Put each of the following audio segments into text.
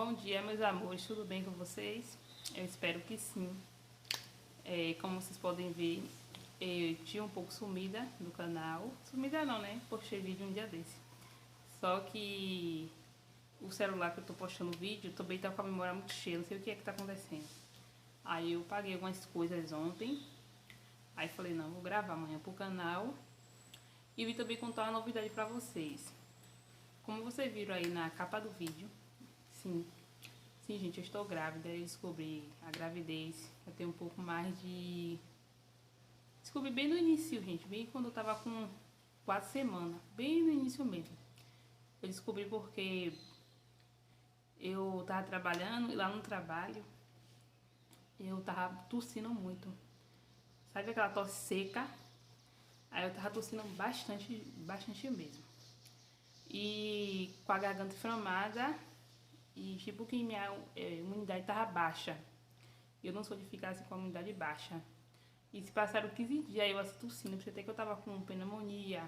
Bom dia, meus amores, tudo bem com vocês? Eu espero que sim. Como vocês podem ver, eu tinha um pouco sumida do canal. Sumida não, né? Postei vídeo um dia desse. Só que o celular que eu tô postando vídeo também tá com a memória muito cheia, não sei o que é que tá acontecendo. Aí eu paguei algumas coisas ontem. Aí falei, não, vou gravar amanhã pro canal. E vim também contar uma novidade pra vocês. Como vocês viram aí na capa do vídeo, sim, gente, eu estou grávida. Eu descobri a gravidez. Eu tenho um pouco mais de... Descobri bem no início, gente. Bem quando eu tava com 4 semanas. Bem no início mesmo. Eu descobri porque eu tava trabalhando e lá no trabalho eu tava tossindo muito. Sabe aquela tosse seca? Aí eu tava tossindo bastante mesmo. E com a garganta inflamada e tipo que minha imunidade tava baixa. Eu não sou de ficar assim com a imunidade baixa. E se passaram 15 dias eu assim tossindo, pra você ter que eu tava com pneumonia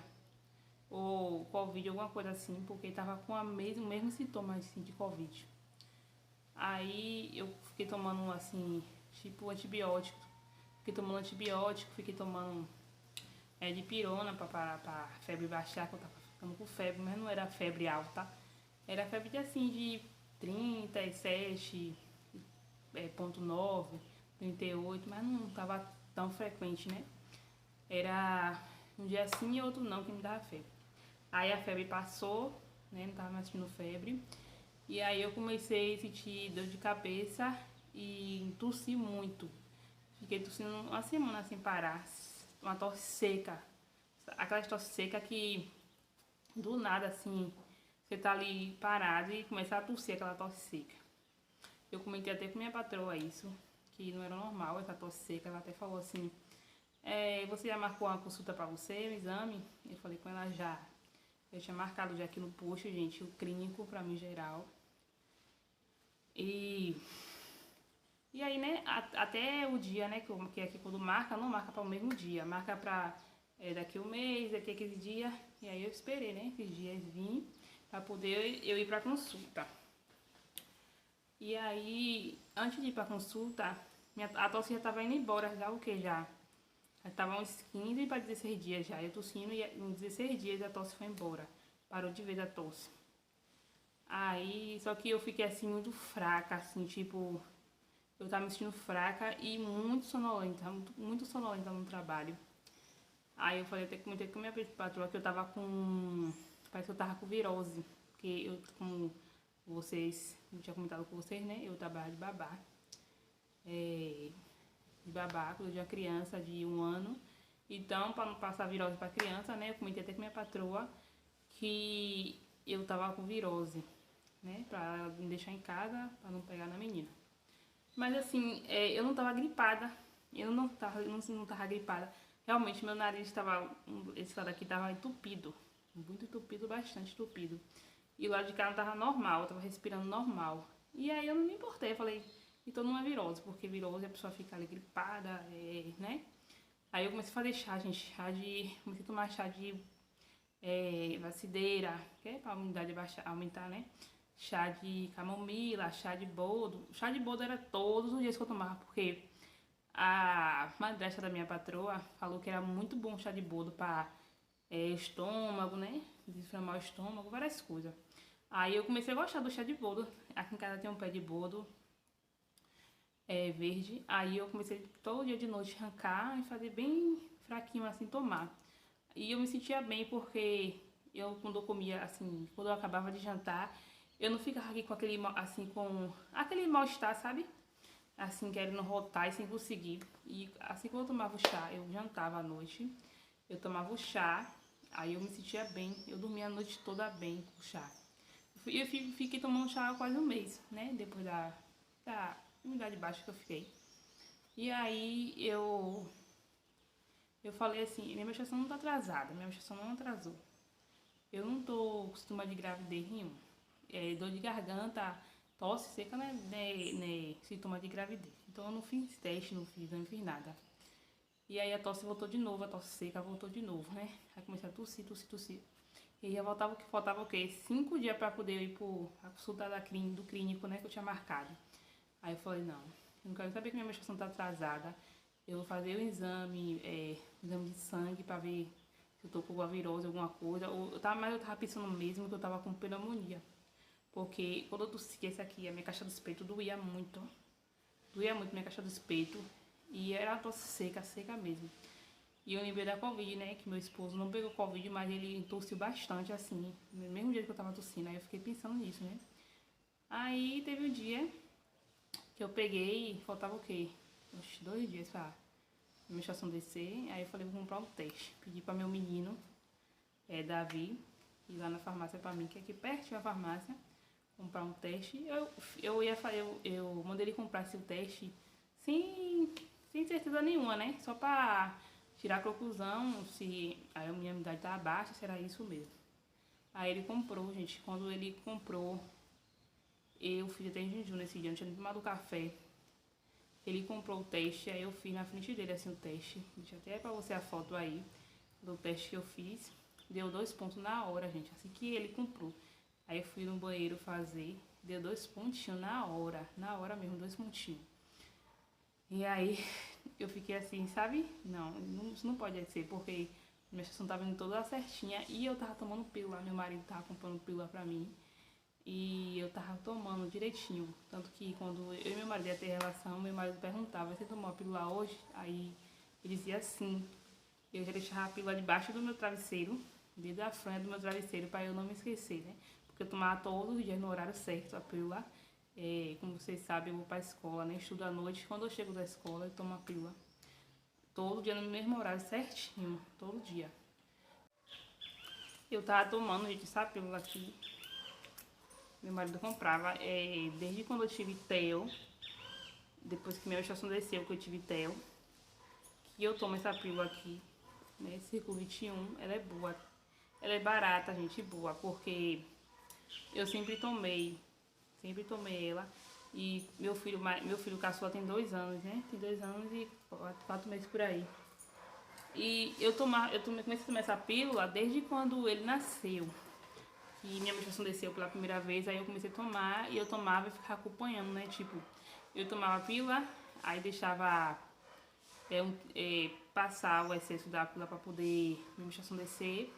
ou Covid, alguma coisa assim, porque tava com o mesmo sintoma assim, de Covid. Aí eu fiquei tomando assim, tipo antibiótico. Fiquei tomando antibiótico, fiquei tomando dipirona pra febre baixar, que eu tava ficando com febre, mas não era febre alta. Era febre de assim, de 37,9, 38, mas não tava tão frequente, né? Era um dia sim e outro não que me dava febre. Aí a febre passou, né? Não tava mais sentindo febre. E aí eu comecei a sentir dor de cabeça e tossi muito. Fiquei tossindo uma semana sem parar. Uma tosse seca. Aquela tosse seca que do nada assim, você tá ali parado e começa a tossir aquela tosse seca. Eu comentei até com minha patroa isso, que não era normal essa tosse seca. Ela até falou assim, você já marcou uma consulta pra você, um exame? Eu falei com ela já. Eu tinha marcado já aqui no post, gente, o clínico pra mim geral. E aí, né, até o dia, né, que aqui quando marca, não marca para o mesmo dia. Marca pra daqui um mês, daqui a 15 dias. E aí eu esperei, né, esses dias vim pra poder eu ir pra consulta. E aí, antes de ir pra consulta, a tosse já tava indo embora, já o que já? Já tava uns 15 para 16 dias já. Eu tossindo e em 16 dias a tosse foi embora. Parou de vez a tosse. Aí, só que eu fiquei assim muito fraca, assim, tipo, eu tava me sentindo fraca e muito sonolenta, muito sonolenta no trabalho. Aí eu falei até que comentei com minha patroa que eu tava com, parece que eu tava com virose, porque eu, como vocês, eu tinha comentado com vocês, né, eu trabalho de babá. De babá, quando eu tinha criança de 1 ano. Então, para não passar virose para criança, né, eu comentei até com minha patroa que eu tava com virose, né, pra ela me deixar em casa, para não pegar na menina. Mas assim, eu não tava gripada, eu não tava gripada. Realmente, meu nariz estava, esse lado aqui tava entupido, muito entupido, bastante entupido. E o lado de cá não tava normal, eu tava respirando normal. E aí eu não me importei, eu falei, então não é virose, porque virose a pessoa fica ali gripada, né? Aí eu comecei a fazer chá, gente, comecei a tomar chá de vacideira, que é pra imunidade aumentar, né? Chá de camomila, chá de boldo. Chá de boldo era todos os dias que eu tomava, porque a madrasta da minha patroa falou que era muito bom chá de boldo para estômago, né? Desinflamar o estômago, várias coisas. Aí eu comecei a gostar do chá de boldo. Aqui em casa tem um pé de boldo verde. Aí eu comecei todo dia de noite arrancar e fazer bem fraquinho assim, tomar. E eu me sentia bem porque eu, quando eu comia, assim, quando eu acabava de jantar, eu não ficava aqui com aquele, assim, com aquele mal-estar, sabe? Assim, querendo rotar e sem conseguir. E assim que eu tomava o chá, eu jantava à noite, eu tomava o chá, aí eu me sentia bem, eu dormia a noite toda bem com o chá. Eu fiquei tomando chá há quase um mês, né? Depois da imunidade baixa que eu fiquei. E aí eu falei assim, minha menstruação não tá atrasada, minha menstruação não atrasou. Eu não tô acostumada de gravidez nenhum. Dor de garganta, tosse seca não é sintoma de gravidez. Então eu não fiz teste, não fiz nada. E aí a tosse voltou de novo, a tosse seca voltou de novo, né? Aí comecei a tossir. E já faltava o quê? 5 dias pra poder ir pra consulta do clínico, né, que eu tinha marcado. Aí eu falei, não, eu não quero saber que minha menstruação tá atrasada. Eu vou fazer o exame de sangue pra ver se eu tô com alguma virose, alguma coisa. Mas eu tava pensando mesmo que eu tava com pneumonia. Porque quando eu tossia esse aqui, a minha caixa do peito doía muito. Doía muito minha caixa do peito. E era uma tosse seca, seca mesmo. E eu lembrei da Covid, né? Que meu esposo não pegou Covid, mas ele tossiu bastante, assim. No mesmo dia que eu tava tossindo. Aí eu fiquei pensando nisso, né? Aí teve um dia que eu peguei, faltava o quê? Uns 2 dias pra minha menstruação descer. Aí eu falei, vou comprar um teste. Pedi pra meu menino, Davi, ir lá na farmácia pra mim, que é aqui perto da farmácia, comprar um teste. Eu mandei ele comprar esse teste sem certeza nenhuma, né? Só pra tirar a conclusão se a minha imunidade tá baixa, se era isso mesmo. Aí ele comprou, gente. Quando ele comprou, eu fiz até em jejum nesse dia, não tinha nem tomado café. Ele comprou o teste, aí eu fiz na frente dele assim o teste. Deixa até pra você a foto aí do teste que eu fiz. Deu 2 pontos na hora, gente, assim que ele comprou. Aí eu fui no banheiro fazer, deu 2 pontinhos na hora mesmo, 2 pontinhos. E aí eu fiquei assim, sabe? Não, isso não pode ser, porque minha menstruação tava indo toda certinha e eu tava tomando pílula, meu marido tava comprando pílula pra mim. E eu tava tomando direitinho. Tanto que quando eu e meu marido ia ter relação, meu marido perguntava, você tomou a pílula hoje? Aí ele dizia sim. Eu já deixava a pílula debaixo do meu travesseiro, desde a frente do meu travesseiro, para eu não me esquecer, né? Porque eu tomava todos os dias no horário certo a pílula. Como vocês sabem, eu vou pra escola, né? Estudo à noite. Quando eu chego da escola, eu tomo a pílula. Todo dia no mesmo horário, certinho. Todo dia. Eu tava tomando, gente, essa pílula aqui. Meu marido comprava desde quando eu tive TEL, depois que minha menstruação desceu, que eu tive TEL, que eu tomo essa pílula aqui, né? Círculo 21, ela é boa. Ela é barata, gente, boa, porque eu sempre tomei ela. E meu filho caçula tem 2 anos, né? Tem 2 anos e 4 meses por aí. E comecei a tomar essa pílula desde quando ele nasceu. E minha menstruação desceu pela primeira vez, aí eu comecei a tomar e eu tomava e ficava acompanhando, né? Tipo, eu tomava a pílula, aí deixava passar o excesso da pílula pra poder minha menstruação descer.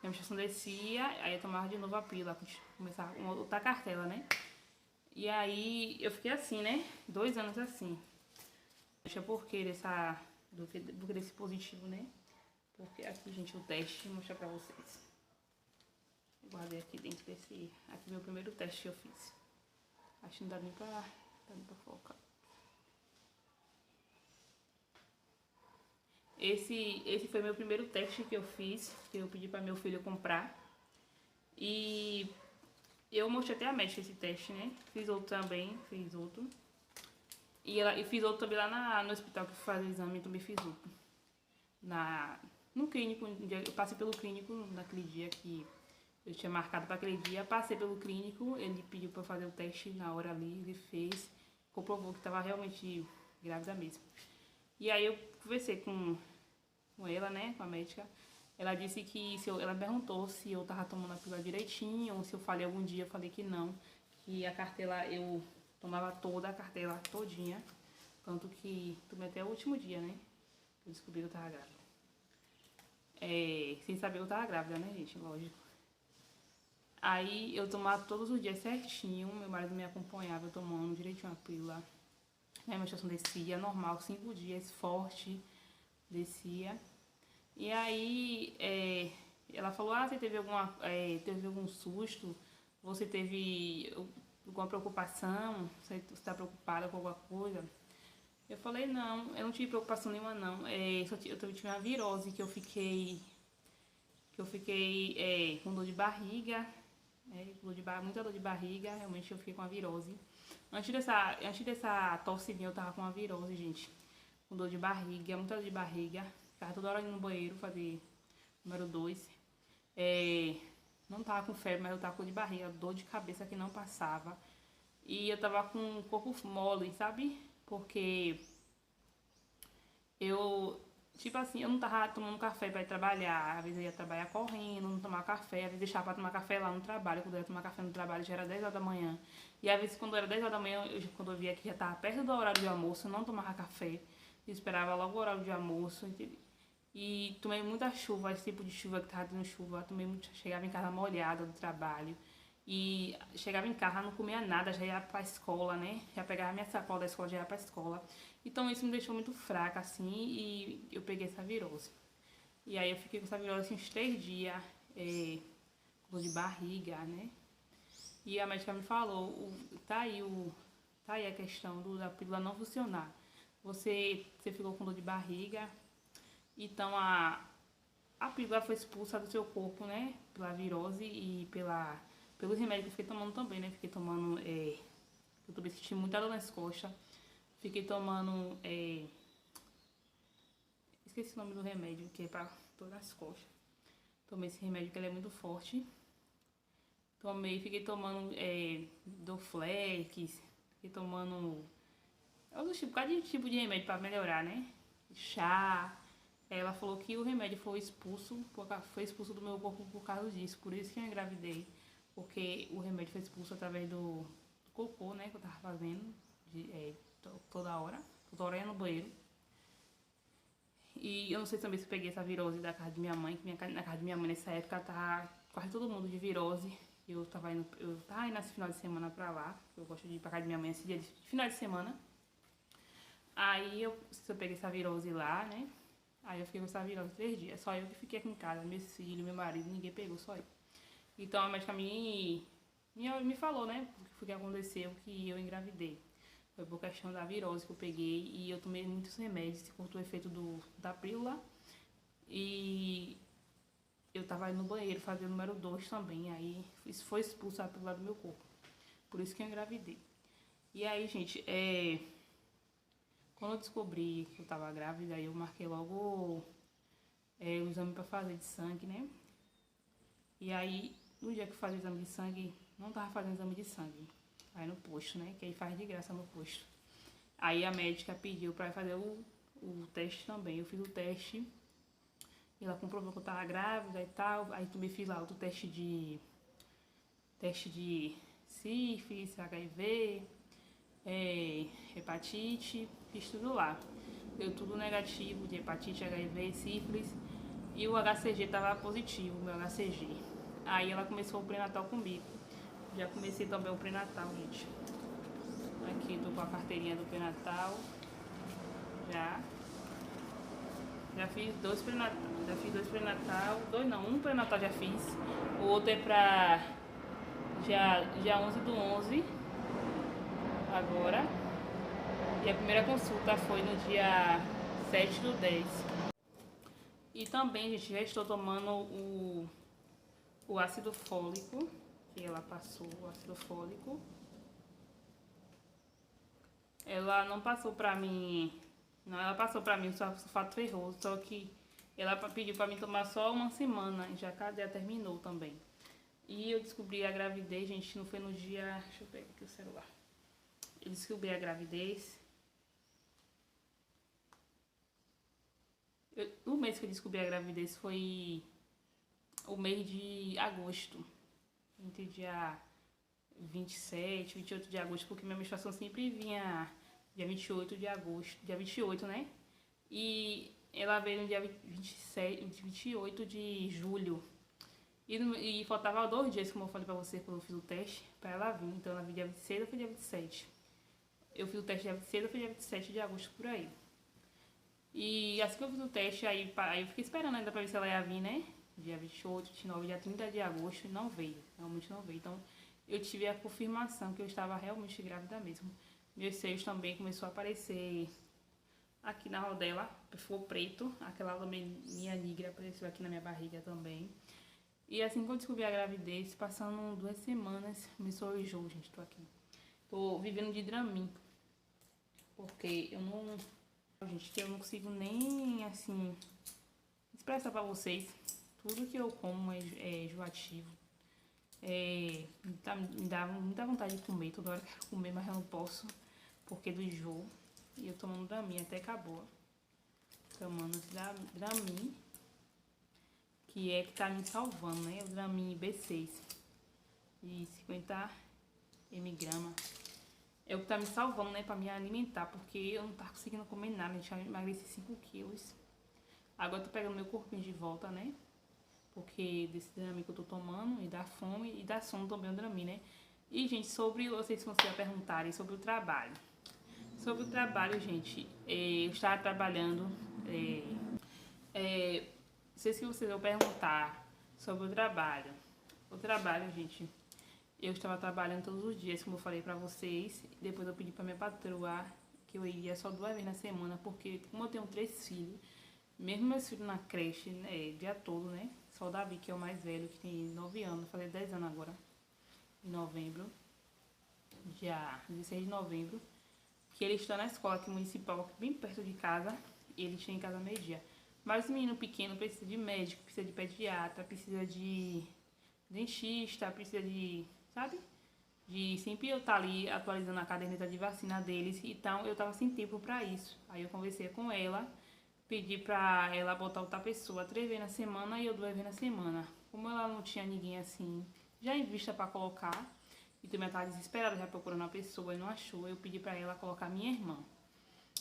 Minha menstruação descia, aí eu tomava de novo a pílula, começava uma outra cartela, né? E aí eu fiquei assim, né? 2 anos assim. Deixa porquê do que desse positivo, né? Porque aqui, gente, o teste, vou mostrar pra vocês. Guardei aqui dentro desse... Aqui meu primeiro teste que eu fiz. Acho que não dá nem pra focar. Esse foi meu primeiro teste que eu fiz, que eu pedi pra meu filho comprar. E eu mostrei até a médica esse teste, né? Fiz outro também, E fiz outro também lá no hospital que eu fui fazer exame, também fiz outro. No clínico, eu passei pelo clínico naquele dia que eu tinha marcado para aquele dia, passei pelo clínico, ele pediu para eu fazer o teste na hora ali, ele fez, comprovou que estava realmente grávida mesmo. E aí eu conversei com ela, né, com a médica. Ela disse que ela perguntou se eu tava tomando a pílula direitinho, ou se eu falei algum dia, eu falei que não, que a cartela eu tomava toda a cartela todinha, tanto que tomei até o último dia, né? Eu descobri que eu tava grávida. Sem saber que eu tava grávida, né, gente? Lógico. Aí eu tomava todos os dias certinho, meu marido me acompanhava, eu tomando direitinho a pílula. Minha menstruação descia, normal, 5 dias, forte, descia. E aí ela falou, você teve algum susto? Você teve alguma preocupação? Você está preocupada com alguma coisa? Eu falei, não, eu não tive preocupação nenhuma não. Eu tive uma virose que eu fiquei com dor de barriga, muita dor de barriga, realmente eu fiquei com a virose. Antes dessa tosse vir, eu tava com uma virose, gente. Com dor de barriga, muita dor de barriga. Ficava toda hora indo no banheiro fazer número 2. Não tava com febre, mas eu tava com dor de barriga, dor de cabeça que não passava. E eu tava com o corpo mole, sabe? Porque eu Tipo assim, eu não tava tomando café pra ir trabalhar. Às vezes eu ia trabalhar correndo, não tomar café. Às vezes deixava pra tomar café lá no trabalho. Quando eu ia tomar café no trabalho já era 10 horas da manhã. E às vezes quando era 10 horas da manhã, quando eu via que já tava perto do horário de almoço, eu não tomava café. Eu esperava logo o horário de almoço, entendeu? E tomei muita chuva, esse tipo de chuva que tava tendo chuva. Eu tomei muito, chegava em casa molhada do trabalho. E chegava em casa, não comia nada, já ia pra escola, né? Já pegava minha sacola da escola, já ia pra escola. Então isso me deixou muito fraca, assim, e eu peguei essa virose. E aí eu fiquei com essa virose assim, uns 3 dias, com dor de barriga, né? E a médica me falou, tá aí a questão da pílula não funcionar. Você ficou com dor de barriga, então a pílula foi expulsa do seu corpo, né? Pela virose e pelos remédios que eu fiquei tomando também, né? Fiquei tomando, eu também senti muita dor nas costas. Fiquei tomando, esqueci o nome do remédio, que é pra todas as costas. Tomei esse remédio que ele é muito forte. Fiquei tomando Dorflex, fiquei tomando outros tipos, cada tipo de remédio pra melhorar, né? Chá. Ela falou que o remédio foi expulso do meu corpo por causa disso, por isso que eu engravidei. Porque o remédio foi expulso através do cocô, né, que eu tava fazendo toda hora ia no banheiro. E eu não sei também se eu peguei essa virose da casa de minha mãe, que na casa de minha mãe nessa época tá quase todo mundo de virose. Eu tava indo nesse final de semana pra lá, eu gosto de ir pra casa de minha mãe esse dia de final de semana. Aí se eu peguei essa virose lá, né? Aí eu fiquei com essa virose 3 dias. Só eu que fiquei aqui em casa, meus filhos, meu marido, ninguém pegou, só eu. Então a médica me falou, né? O que foi que aconteceu, que eu engravidei. Foi por questão da virose que eu peguei e eu tomei muitos remédios, que cortou o efeito da pílula. E eu tava aí no banheiro fazendo o número 2 também, aí isso foi expulso a pílula do meu corpo. Por isso que eu engravidei. E aí, gente, quando eu descobri que eu tava grávida, eu marquei logo o exame pra fazer de sangue, né? E aí, no dia que eu fazia o exame de sangue, não tava fazendo exame de sangue. Aí no posto, né? Que aí faz de graça no posto. Aí a médica pediu pra fazer o teste também. Eu fiz o teste. E ela comprovou que eu tava grávida e tal. Aí também fiz lá outro teste de sífilis, HIV, hepatite, fiz tudo lá. Deu tudo negativo de hepatite, HIV, sífilis. E o HCG tava positivo, o meu HCG. Aí ela começou o pré-natal comigo. Já comecei também o pré-natal, gente. Aqui tô com a carteirinha do pré-natal. Já fiz 2 pré-natal. Um pré-natal já fiz. O outro é pra dia 11/11. Agora. E a primeira consulta foi no dia 7/10. E também, gente, já estou tomando o ácido fólico, que ela passou, o ácido fólico. Ela não passou pra mim, não, ela passou pra mim o sulfato ferroso, só que ela pediu pra mim tomar só uma semana, e já já terminou também. E eu descobri a gravidez, gente, não foi no dia, deixa eu pegar aqui o celular. Eu descobri a gravidez. O mês que eu descobri a gravidez foi o mês de agosto, entre dia 27, 28 de agosto, porque minha menstruação sempre vinha dia 28 de agosto, dia 28, né? E ela veio no dia 28 de julho. E faltava 2 dias, como eu falei pra você, quando eu fiz o teste, pra ela vir. Então ela veio dia 26 ou foi dia 27. Eu fiz o teste dia 26 ou foi dia 27 de agosto, por aí. E assim que eu fiz o teste, aí eu fiquei esperando ainda pra ver se ela ia vir, né? Dia 28, 29, dia 30 de agosto, e não veio. Realmente não veio. Então eu tive a confirmação que eu estava realmente grávida mesmo. Meus seios também começou a aparecer aqui na rodela, ficou preto. Aquela minha negra apareceu aqui na minha barriga também. E assim que eu descobri a gravidez, passando 2 semanas, me enjoo, gente, tô aqui. Tô vivendo de Dramin, porque eu não consigo nem, assim, expressar pra vocês. Tudo que eu como é enjoativo. Me dá muita vontade de comer, toda hora eu quero comer, mas eu não posso, porque do enjoo. E eu tomando Dramin, até acabou. tomando Dramin, que é que tá me salvando, né? O Dramin B6 de 50 mg. É o que tá me salvando, né? Pra me alimentar, porque eu não tava conseguindo comer nada, já emagreci 5 quilos. Agora eu tô pegando meu corpinho de volta, né? Porque desse Dramin que eu tô tomando, e da fome, e da sono também o Dramin, né? E, gente, sobre, eu sei se vocês perguntarem sobre o trabalho. Sobre o trabalho, gente, eu estava trabalhando, não sei se vocês vão perguntar sobre o trabalho. O trabalho, gente, eu estava trabalhando todos os dias, como eu falei pra vocês. Depois eu pedi pra minha patroa que eu iria só 2 vezes na semana, porque como eu tenho 3 filhos, mesmo meus filhos na creche, né, dia todo, né? Só o Davi, que é o mais velho, que tem 9 anos, vou fazer 10 anos agora, em novembro, dia 16 de novembro, que ele está na escola aqui municipal, aqui bem perto de casa, e ele chega em casa meio-dia. Mas o menino pequeno precisa de médico, precisa de pediatra, precisa de dentista, precisa de, sabe? De sempre eu estar ali atualizando a caderneta de vacina deles, então eu tava sem tempo pra isso. Aí eu conversei com ela, pedi pra ela botar outra pessoa 3 vezes na semana e eu 2 vezes na semana. Como ela não tinha ninguém assim, já em vista pra colocar, e também estava desesperada já procurando uma pessoa e não achou, eu pedi pra ela colocar minha irmã.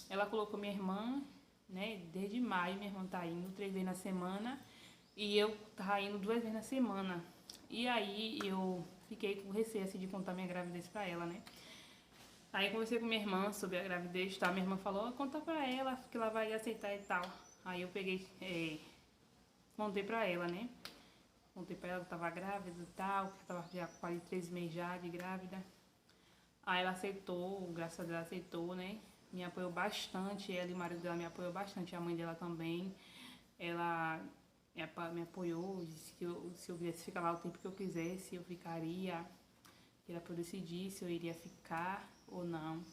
Ela colocou minha irmã, né, desde maio. Minha irmã tá indo 3 vezes na semana e eu tava indo 2 vezes na semana. E aí eu fiquei com receio assim de contar minha gravidez pra ela, né? Aí eu conversei com minha irmã sobre a gravidez, tá? Minha irmã falou, conta pra ela que ela vai aceitar e tal. Aí eu peguei, contei pra ela, né? Contei pra ela que eu tava grávida e tal, que eu tava já quase 3 meses já de grávida. Aí ela aceitou, graças a Deus ela aceitou, né? Me apoiou bastante, ela e o marido dela me apoiou bastante, a mãe dela também. Ela me apoiou, disse que se eu quisesse ficar lá o tempo que eu quisesse, eu ficaria. Que era pra eu decidir se eu iria ficar ou não.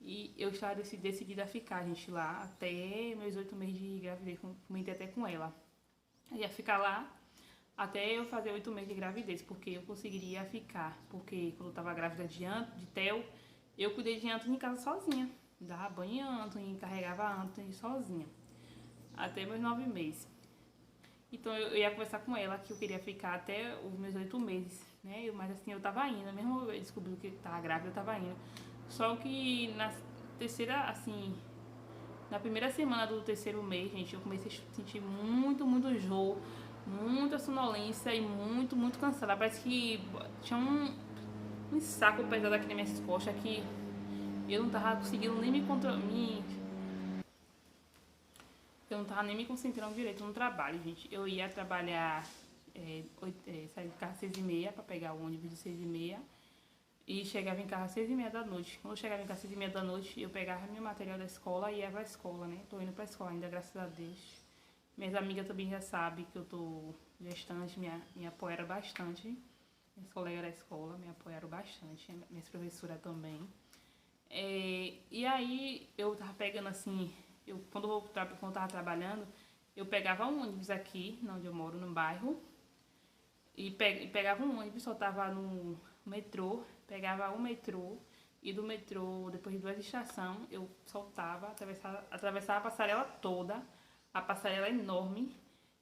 E eu estava decidida a ficar, gente, lá até meus 8 meses de gravidez, comentei até com ela. Eu ia ficar lá até eu fazer 8 meses de gravidez, porque eu conseguiria ficar. Porque quando eu tava grávida de Theo, eu cuidei de Anthony em casa sozinha. Dava banho em Anthony, carregava Anthony sozinha. Até meus 9 meses. Então eu ia conversar com ela que eu queria ficar até os meus 8 meses, né? Mas assim, eu tava indo, mesmo eu descobri que tava grávida, eu tava indo. Só que na terceira, assim, na primeira semana do terceiro mês, gente, eu comecei a sentir muito enjoo, muita sonolência e muito cansada. Parece que tinha um saco pesado aqui nas minhas costas que eu não tava conseguindo nem me controlar. Eu não tava nem me concentrando direito no trabalho, gente. Eu ia trabalhar, sair de casa às 6h30 pra pegar o ônibus de 6h30 e chegava em casa às 6h30 da noite. Quando eu chegava em casa às 6h30 da noite, eu pegava meu material da escola e ia pra escola, né? Tô indo pra escola ainda, graças a Deus. Minhas amigas também já sabem que eu tô gestante, me apoiaram bastante. Minhas colegas da escola me apoiaram bastante, minhas professoras também. E aí eu tava pegando assim, quando eu tava trabalhando, eu pegava um ônibus aqui, onde eu moro, no bairro, e pegava um ônibus, soltava no metrô, pegava o metrô, e do metrô, depois de 2 estações, eu soltava, atravessava a passarela toda, a passarela enorme,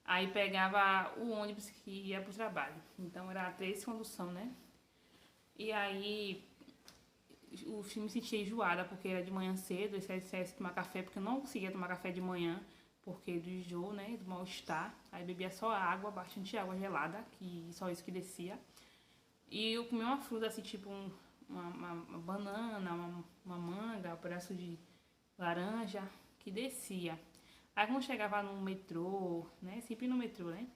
aí pegava o ônibus que ia pro trabalho. Então era 3 condução, né? E aí o filme me sentia enjoada, porque era de manhã cedo, eu saía tomar café, porque eu não conseguia tomar café de manhã, porque do enjoo, né, do mal-estar. Aí bebia só água, bastante água gelada, que só isso que descia. E eu comia uma fruta, assim, tipo uma banana, uma manga, um pedaço de laranja, que descia. Aí quando chegava no metrô, né, sempre no metrô, né,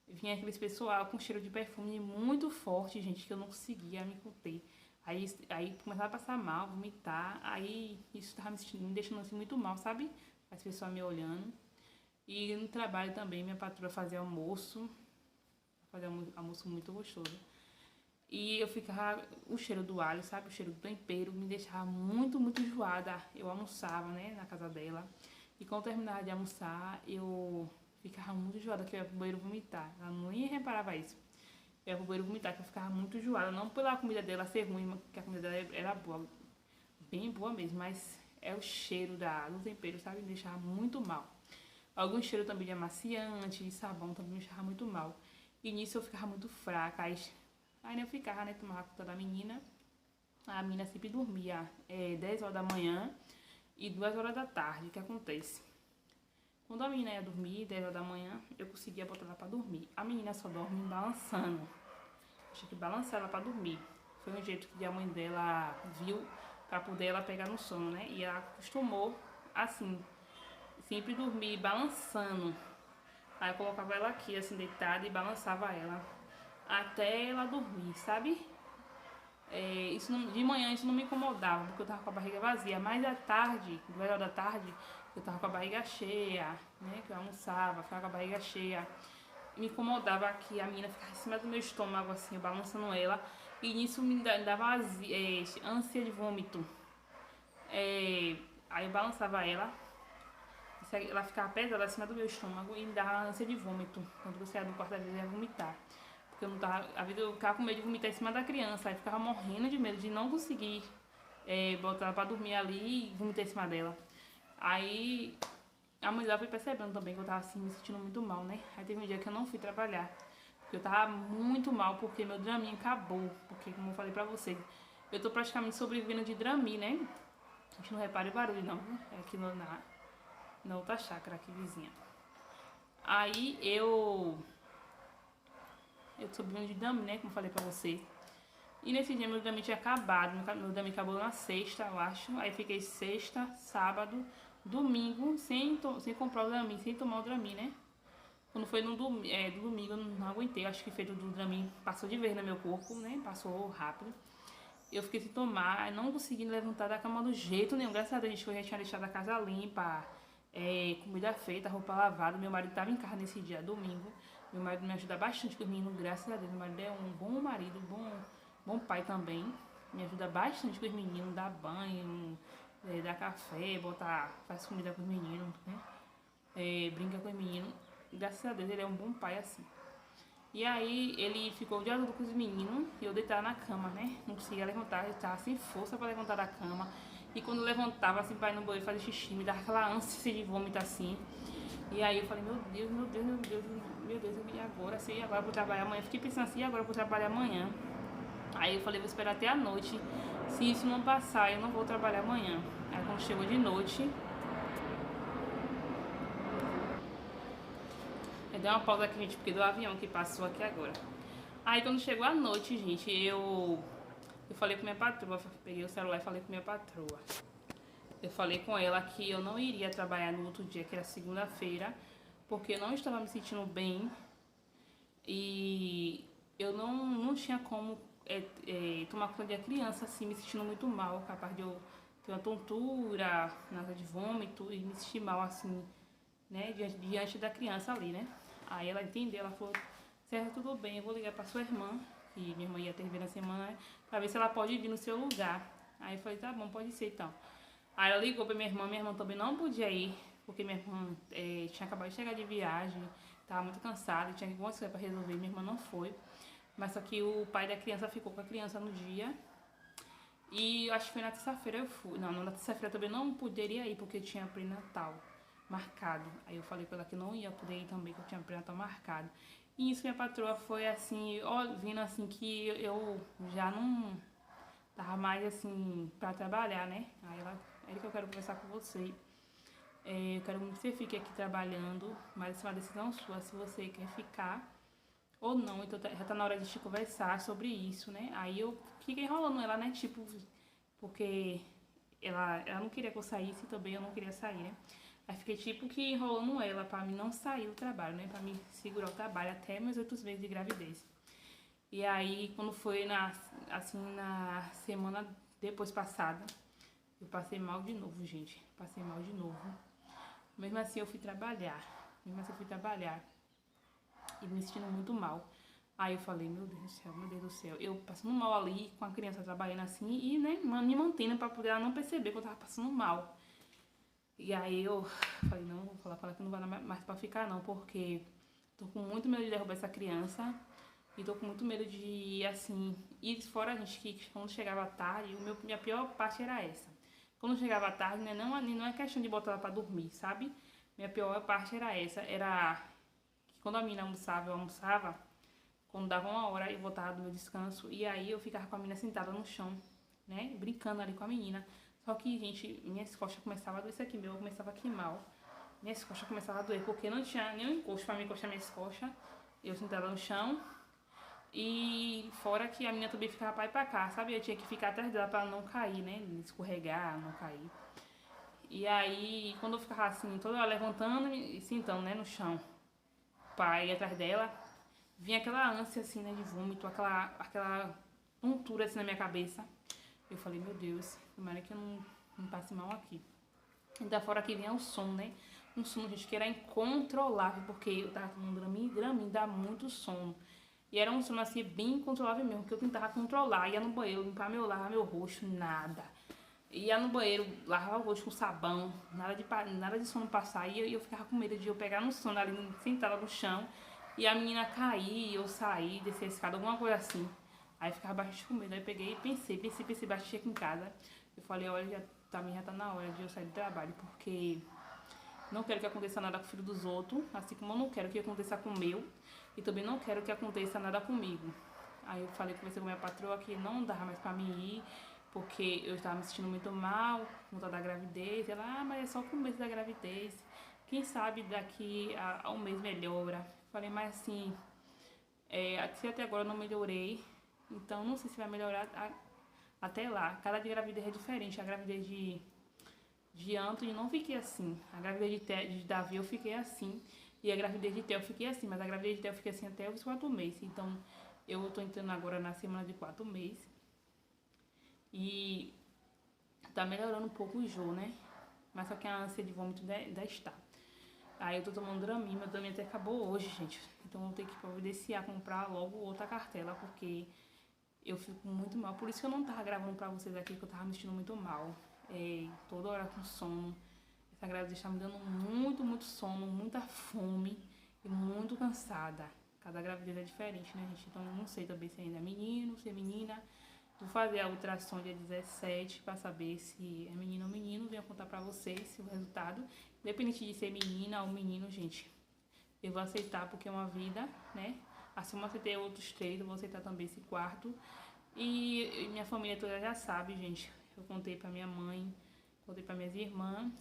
vinha aqueles pessoal com cheiro de perfume muito forte, gente, que eu não conseguia me conter. Aí começava a passar mal, vomitar, aí isso tava me deixando assim muito mal, sabe? As pessoas me olhando. E no trabalho também, minha patroa fazia almoço muito gostoso. E eu ficava, o cheiro do alho, sabe? O cheiro do tempero me deixava muito enjoada. Eu almoçava, né, na casa dela. E quando eu terminava de almoçar, eu ficava muito enjoada, que eu ia pro banheiro vomitar. Ela nem reparava isso. Eu ia pro banheiro vomitar, que eu ficava muito enjoada. Não pela comida dela ser ruim, porque a comida dela era boa, bem boa mesmo, mas é o cheiro do tempero, sabe? Me deixava muito mal. Algum cheiro também de amaciante, de sabão também me deixava muito mal. E nisso eu ficava muito fraca. Aí eu ficava, né? Tomava conta da menina. A menina sempre dormia 10 horas da manhã e 2 horas da tarde. O que acontece? Quando a menina ia dormir, 10 horas da manhã, eu conseguia botar ela pra dormir. A menina só dorme balançando. Tinha que balançar ela pra dormir. Foi um jeito que a mãe dela viu pra poder ela pegar no sono, né? E ela acostumou assim, sempre dormir balançando. Aí eu colocava ela aqui, assim, deitada e balançava ela até ela dormir, sabe? De manhã isso não me incomodava, porque eu tava com a barriga vazia. Mas à tarde, 2 horas da tarde, eu tava com a barriga cheia, né? Que eu almoçava, ficava com a barriga cheia. Me incomodava que a menina ficava em cima do meu estômago, assim, eu balançando ela. E nisso me dava ânsia de vômito. Aí eu balançava ela ficava pesada acima do meu estômago e me dava ânsia de vômito. Quando eu saía do quarto, às vezes eu ia vomitar. Porque eu não tava. A vida eu ficava com medo de vomitar em cima da criança. Aí eu ficava morrendo de medo de não conseguir botar ela pra dormir ali e vomitar em cima dela. Aí a mãe dela foi percebendo também que eu tava assim, me sentindo muito mal, né? Aí teve um dia que eu não fui trabalhar. Porque eu tava muito mal, porque meu Dramin acabou. Porque, como eu falei pra vocês, eu tô praticamente sobrevivendo de Dramin, né? A gente não repara o barulho, não. É aqui na outra chácara aqui vizinha. Aí eu tô sobrevivendo de Dramin, né? Como eu falei pra vocês. E nesse dia meu Dramin tinha acabado. Meu Dramin acabou na sexta, eu acho. Aí fiquei sexta, sábado, domingo, sem comprar o Dramin, sem tomar o Dramin, né? Quando foi no do domingo, eu não aguentei. Acho que feito do Dramin passou de vez no meu corpo, né? Passou rápido. Eu fiquei sem tomar, não consegui levantar da cama do jeito nenhum. Graças a Deus, eu já tinha deixado a casa limpa, comida feita, roupa lavada. Meu marido estava em casa nesse dia, domingo. Meu marido me ajuda bastante com os meninos, graças a Deus. Meu marido é um bom marido, bom pai também. Me ajuda bastante com os meninos, dá banho, dá café, faz comida com os meninos, né? Brinca com os meninos. Graças a Deus, ele é um bom pai assim. E aí ele ficou o dia todo com os meninos e eu deitada na cama, né? Não conseguia levantar, eu estava sem força para levantar da cama. E quando eu levantava, assim, para ir no banheiro fazer xixi, me dava aquela ânsia de vômito assim. E aí eu falei, meu Deus, meu Deus, meu Deus, meu Deus, e agora? Sei, agora eu vou trabalhar amanhã. Fiquei pensando assim, agora eu vou trabalhar amanhã. Aí eu falei, vou esperar até a noite. Se isso não passar, eu não vou trabalhar amanhã. Aí quando chegou de noite, deu uma pausa aqui, gente, porque do avião que passou aqui agora. Aí quando chegou a noite, gente, eu falei com minha patroa, peguei o celular e falei com minha patroa. Eu falei com ela que eu não iria trabalhar no outro dia, que era segunda-feira, porque eu não estava me sentindo bem e eu não tinha como tomar conta de criança assim, me sentindo muito mal, capaz de eu ter uma tontura, nada de vômito e me sentir mal assim, né, diante da criança ali, né? Aí ela entendeu, ela falou, certo, tudo bem, eu vou ligar pra sua irmã, que minha irmã ia ter vir na semana, né, pra ver se ela pode vir no seu lugar. Aí eu falei, tá bom, pode ser então. Aí ela ligou pra minha irmã também não podia ir, porque minha irmã tinha acabado de chegar de viagem, tava muito cansada, tinha algumas coisas pra resolver, minha irmã não foi. Mas só que o pai da criança ficou com a criança no dia. E acho que foi na terça-feira eu fui. Não, na terça-feira também não poderia ir, porque tinha pré-natal marcado. Aí eu falei pra ela que não ia poder ir também, que eu tinha pré-natal marcado. E isso minha patroa foi assim, ó, vindo assim que eu já não tava mais assim pra trabalhar, né? Aí ela, é que eu quero conversar com você. Eu quero muito que você fique aqui trabalhando, mas isso é uma decisão sua, se você quer ficar ou não. Então já tá na hora de te conversar sobre isso, né? Aí eu fiquei enrolando ela, né? Tipo, porque ela não queria que eu saísse e também eu não queria sair, né? Aí fiquei tipo que enrolando ela pra mim não sair do trabalho, né? Pra me segurar o trabalho até meus 8 meses de gravidez. E aí, quando foi na semana depois passada, eu passei mal de novo, gente. Passei mal de novo. Mesmo assim, eu fui trabalhar. E me sentindo muito mal. Aí eu falei, meu Deus do céu, meu Deus do céu. Eu passando mal ali, com a criança trabalhando assim, e né, me mantendo pra poder ela não perceber que eu tava passando mal. E aí eu falei, não, vou falar pra ela que não vai mais pra ficar não, porque tô com muito medo de derrubar essa criança. E tô com muito medo de, assim, ir fora, gente, que quando chegava tarde, minha pior parte era essa. Quando chegava tarde, né, não é questão de botar ela pra dormir, sabe? Minha pior parte era essa, era que quando a menina almoçava, eu almoçava, quando dava 1 hora eu voltava do meu descanso, e aí eu ficava com a menina sentada no chão, né, brincando ali com a menina. Só que, gente, minhas costas começavam a doer, isso aqui meu começava a queimar, minhas costas começavam a doer, porque não tinha nenhum encosto pra me encostar minhas costas, eu sentada no chão, e fora que a menina também ficava pra ir pra cá, sabe, eu tinha que ficar atrás dela pra não cair, né, escorregar, não cair. E aí, quando eu ficava assim, toda hora levantando e sentando, né, no chão, pra ir atrás dela, vinha aquela ânsia, assim, né, de vômito, aquela tontura, assim, na minha cabeça. Eu falei, meu Deus, tomara que eu não passe mal aqui. E da fora que vinha o sono, né? Um sono, gente, que era incontrolável, porque eu tava tomando Dramin dá muito sono. E era um sono, assim, bem incontrolável mesmo, que eu tentava controlar. Ia no banheiro, limpar lavar meu rosto, nada. Ia no banheiro, lavava o rosto com sabão, nada de sono passar. E eu ficava com medo de eu pegar no sono ali, sentada no chão, e a menina cair, eu sair, descer a escada, alguma coisa assim. Aí eu ficava bastante com medo. Aí eu peguei e pensei bastante aqui em casa. Eu falei, olha, já tá na hora de eu sair do trabalho, porque não quero que aconteça nada com o filho dos outros, assim como eu não quero que aconteça com o meu, e também não quero que aconteça nada comigo. Aí eu falei, conversei com minha patroa que não dava mais pra mim ir, porque eu estava me sentindo muito mal por conta da gravidez. Ela, mas é só o começo da gravidez, quem sabe daqui a um mês melhora. Falei, mas assim, se até agora eu não melhorei, então não sei se vai melhorar até lá. Cada gravidez é diferente. A gravidez de Anthony não fiquei assim. A gravidez de Davi eu fiquei assim. E a gravidez de Theo eu fiquei assim. Mas a gravidez de Theo eu fiquei assim até os 4 meses. Então eu tô entrando agora na semana de 4 meses. E tá melhorando um pouco o enjoo, né? Mas só que a ânsia de vômito ainda está. Aí eu tô tomando Dramin, meu Dramin até acabou hoje, gente. Então eu vou ter que providenciar, comprar logo outra cartela, porque eu fico muito mal. Por isso que eu não tava gravando pra vocês aqui, que eu tava me sentindo muito mal. Toda hora com sono. Essa gravidez tá me dando muito sono, muita fome e muito cansada. Cada gravidez é diferente, né, gente? Então eu não sei também se ainda é menino, se é menina. Vou fazer a ultrassom dia 17 para saber se é menino ou menino. Venho contar pra vocês o resultado. Independente de ser menina ou menino, gente, eu vou aceitar porque é uma vida, né? Assim como eu aceitei outros 3, eu vou aceitar também esse quarto. E minha família toda já sabe, gente. Eu contei pra minha mãe, contei pra minhas irmãs.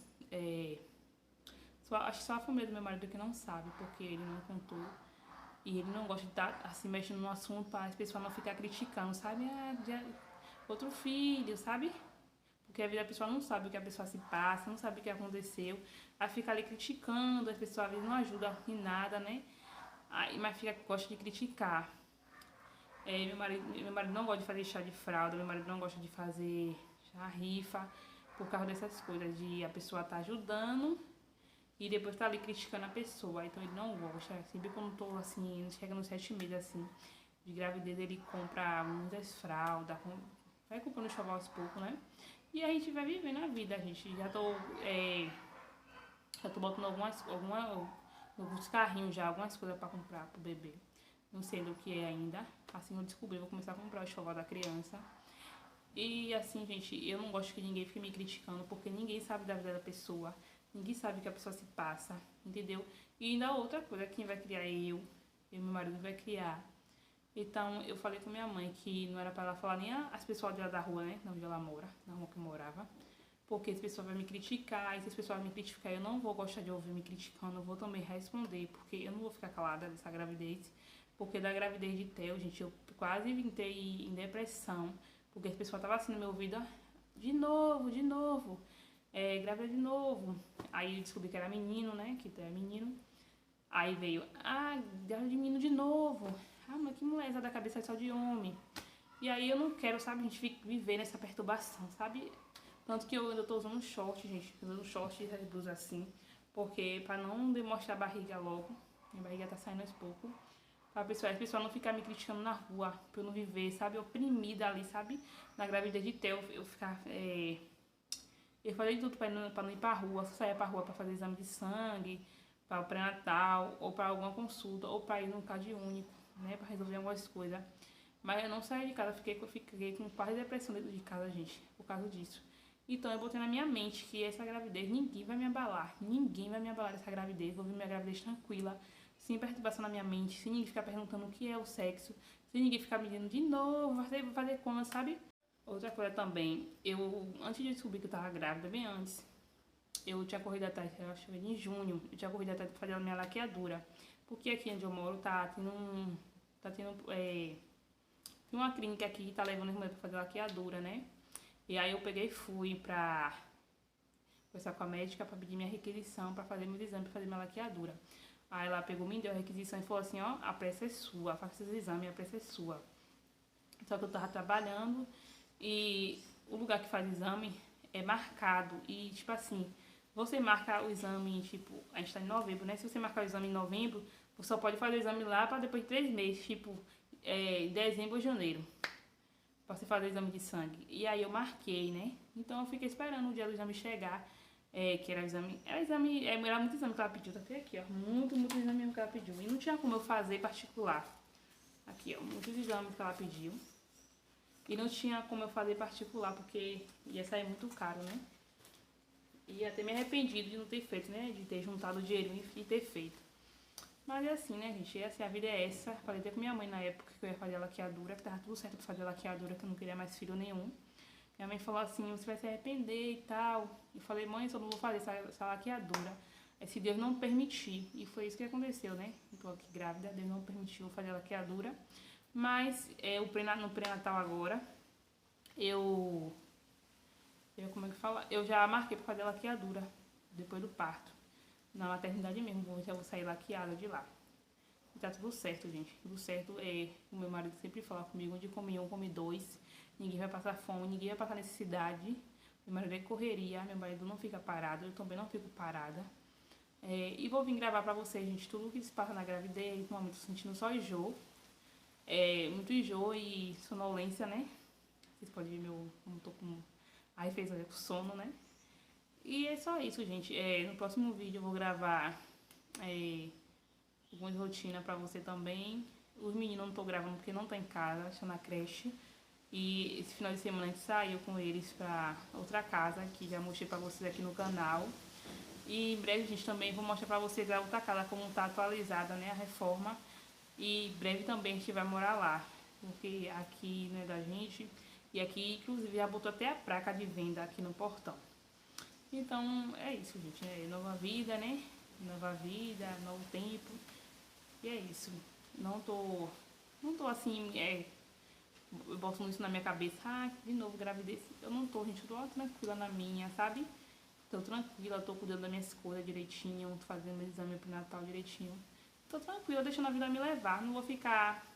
Acho que só a família do meu marido que não sabe, porque ele não contou. E ele não gosta de estar assim mexendo no assunto para as pessoas não ficar criticando, sabe? Outro filho, sabe? Porque a vida da pessoa não sabe o que a pessoa se passa, não sabe o que aconteceu. Aí fica ali criticando, as pessoas às vezes não ajudam em nada, né? Aí, mas gosta de criticar. Meu marido não gosta de fazer chá de fralda, meu marido não gosta de fazer chá rifa, por causa dessas coisas, de a pessoa tá ajudando e depois tá ali criticando a pessoa. Então ele não gosta. Sempre quando tô assim, chega nos 7 meses assim, de gravidez, ele compra muitas fraldas, vai comprando enxoval aos poucos, né? E a gente vai vivendo a vida, a gente. Já tô botando alguns carrinhos já, algumas coisas pra comprar pro bebê. Não sei do que é ainda. Assim eu descobri, vou começar a comprar o enxoval da criança. E assim, gente, eu não gosto que ninguém fique me criticando, porque ninguém sabe da vida da pessoa. Ninguém sabe o que a pessoa se passa, entendeu? E ainda outra coisa, quem vai criar é eu e meu marido vai criar. Então eu falei com minha mãe que não era pra ela falar nem as pessoas dela da rua, né? Onde ela mora, na rua que eu morava. Porque as pessoas vão me criticar, e se as pessoas vão me criticar, eu não vou gostar de ouvir me criticando, eu vou também responder, porque eu não vou ficar calada dessa gravidez. Porque da gravidez de Theo, gente, eu quase entrei em depressão, porque as pessoas estavam assim no meu ouvido, de novo, grávida de novo. Aí eu descobri que era menino, né, que Theo é menino. Aí veio, grávida de menino de novo. Mas que mulher da cabeça é só de homem. E aí eu não quero, sabe, a gente viver nessa perturbação, sabe? Tanto que eu ainda tô usando short, gente. Usando short e blusa assim. Porque pra não demonstrar a barriga logo. Minha barriga tá saindo aos poucos. Pra as pessoas não ficar me criticando na rua. Pra eu não viver, sabe? Oprimida ali, sabe? Na gravidez de Theo, eu ficar... Eu falei de tudo pra não ir pra rua. Só saia pra rua pra fazer exame de sangue. Para o pré-natal. Ou pra alguma consulta. Ou pra ir no CAD único, né? Pra resolver algumas coisas. Mas eu não saí de casa. Fiquei com quase depressão dentro de casa, gente. Por causa disso. Então eu botei na minha mente que essa gravidez ninguém vai me abalar. Ninguém vai me abalar dessa gravidez. Vou viver minha gravidez tranquila, sem perturbação na minha mente, sem ninguém ficar perguntando o que é o sexo, sem ninguém ficar me dizendo de novo, vai fazer como, sabe? Outra coisa também, antes de descobrir que eu tava grávida, bem antes, eu tinha corrido atrás, eu acho que em junho, eu tinha corrido atrás de fazer a minha laqueadura. Porque aqui onde eu moro tem uma clínica aqui que tá levando as mulheres pra fazer laqueadura, né? E aí eu peguei e fui pra conversar com a médica pra pedir minha requisição pra fazer meus exames, pra fazer minha laqueadura. Aí ela pegou, me deu a requisição e falou assim, ó, a pressa é sua, faça esses exames, a pressa é sua. Só que eu tava trabalhando e o lugar que faz exame é marcado. E tipo assim, você marca o exame, tipo, a gente tá em novembro, né? Se você marcar o exame em novembro, você só pode fazer o exame lá pra depois de 3 meses, tipo, dezembro ou janeiro. Pra você fazer o exame de sangue. E aí eu marquei, né? Então eu fiquei esperando o dia do exame chegar. Que era exame. Era muito exame que ela pediu, tá até aqui, ó. Muito exame mesmo que ela pediu. E não tinha como eu fazer particular. Aqui, ó, muitos exames que ela pediu. E não tinha como eu fazer particular, porque ia sair muito caro, né? Ia ter me arrependido de não ter feito, né? De ter juntado o dinheirinho e ter feito. Mas é assim, né, gente? É assim, a vida é essa. Falei até com minha mãe na época que eu ia fazer a laqueadura, que tava tudo certo pra fazer a laqueadura, que eu não queria mais filho nenhum. Minha mãe falou assim, você vai se arrepender e tal. Eu falei, mãe, eu só não vou fazer essa laqueadura se Deus não permitir. E foi isso que aconteceu, né? Eu tô aqui grávida, Deus não permitiu fazer a laqueadura. Mas no pré-natal agora, como é que fala? Eu já marquei pra fazer a laqueadura depois do parto. Na maternidade mesmo, já vou sair laqueada de lá. E tá tudo certo, gente. Tudo certo. O meu marido sempre fala comigo, onde come um, come dois. Ninguém vai passar fome, ninguém vai passar necessidade. Meu marido é correria, meu marido não fica parado, eu também não fico parada. E vou vir gravar pra vocês, gente, tudo o que se passa na gravidez. No momento tô sentindo só enjoo. Muito enjoo e sonolência, né? Vocês podem ver como tô com a referência com sono, né? E é só isso, gente. No próximo vídeo eu vou gravar algumas rotinas pra você também. Os meninos não tô gravando porque não tá em casa, estão na creche. E esse final de semana a gente saiu com eles pra outra casa, que já mostrei pra vocês aqui no canal. E em breve, gente, também vou mostrar pra vocês a outra casa, como tá atualizada, né, a reforma. E em breve também a gente vai morar lá, porque aqui não é da gente. E aqui, inclusive, já botou até a placa de venda aqui no portão. Então, é isso, gente. Nova vida, né? Nova vida, novo tempo. E é isso. Não tô assim, botando isso na minha cabeça. De novo gravidez. Eu não tô, gente. Eu tô tranquila na minha, sabe? Tô tranquila, tô cuidando das minhas coisas direitinho. Tô fazendo meu exame pré-natal direitinho. Tô tranquila, deixando a vida me levar. Não vou ficar,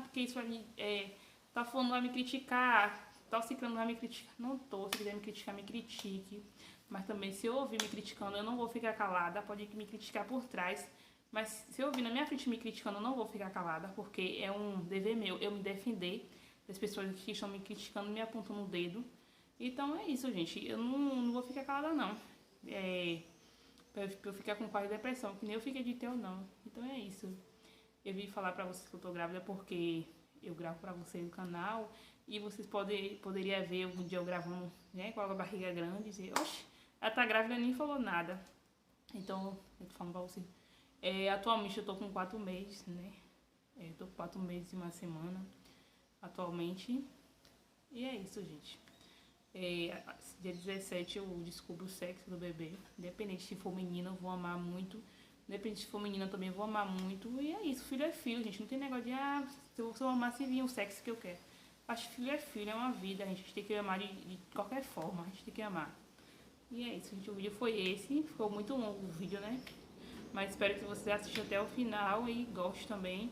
porque isso vai me... tá falando, vai me criticar. Tá o ciclano vai me criticar. Não tô, se quiser me criticar, me critique. Mas também, se eu ouvir me criticando, eu não vou ficar calada. Pode me criticar por trás. Mas se eu ouvir na minha frente me criticando, eu não vou ficar calada. Porque é um dever meu, eu me defender das pessoas que estão me criticando, me apontando o dedo. Então é isso, gente. Eu não vou ficar calada, não. Pra eu ficar com quase depressão, que nem eu fiquei de ter ou não. Então é isso. Eu vim falar pra vocês que eu tô grávida porque eu gravo pra vocês no canal. E vocês poderiam ver um dia eu gravando, né, com a barriga grande e dizer, oxe, ela tá grávida e nem falou nada. Então, eu tô falando pra vocês. Atualmente eu tô com 4 meses, né? Eu tô com 4 meses e uma semana atualmente. E é isso, gente. Dia 17 eu descubro o sexo do bebê. Independente se for menina, eu vou amar muito. Independente se for menina, eu também vou amar muito. E é isso, filho é filho, gente. Não tem negócio de, se eu amar, se vir o sexo que eu quero. Acho que filho é filho, é uma vida. A gente tem que amar de qualquer forma. A gente tem que amar. E é isso, gente. O vídeo foi esse. Ficou muito longo o vídeo, né? Mas espero que vocês assistam até o final e gostem também.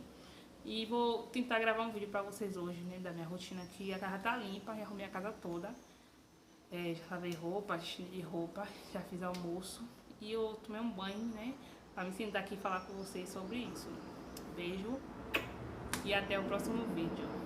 E vou tentar gravar um vídeo pra vocês hoje, né? Da minha rotina aqui. A casa tá limpa, já arrumei a casa toda. Já lavei roupa, estirei roupa, já fiz almoço. E eu tomei um banho, né? Pra me sentar aqui e falar com vocês sobre isso. Beijo e até o próximo vídeo.